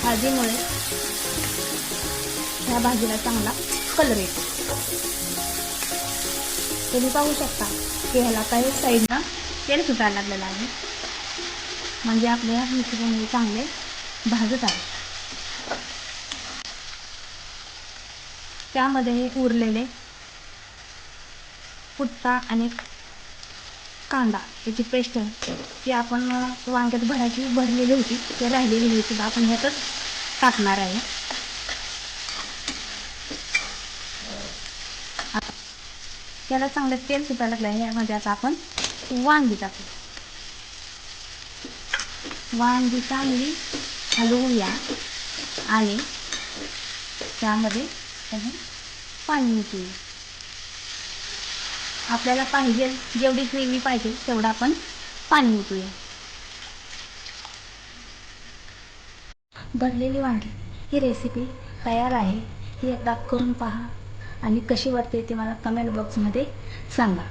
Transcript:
हळदीमुळे ह्या भाजीला चांगला कलर येतो. तुम्ही पाहू शकता की ह्याला काही साईडनं तेल सुटायला लागलेलं आहे, म्हणजे आपल्या मिश्रण चांगले भाजत आहे. त्यामध्ये उरलेले कुट्टा आणि कांदा याची पेस्ट जी आपण वांग्यात भरलेली होती, ते राहिलेली ही सुद्धा आपण ह्यातच टाकणार आहे. त्याला चांगलं तेल सुटायला लागलं आहे. यामध्ये आता आपण वांगी टाकू. वांगी चांगली हलवूया आणि त्यामध्ये पाणी ओतूया. आपल्याला पाहिजे जेवढी ग्रेव्ही पाहिजे तेवढं आपण पाणी ओतूया. भरलेली वांगी ही रेसिपी तयार आहे. ही एकदा करून पहा आणि कशी वाटते ते मला कमेंट बॉक्समध्ये सांगा.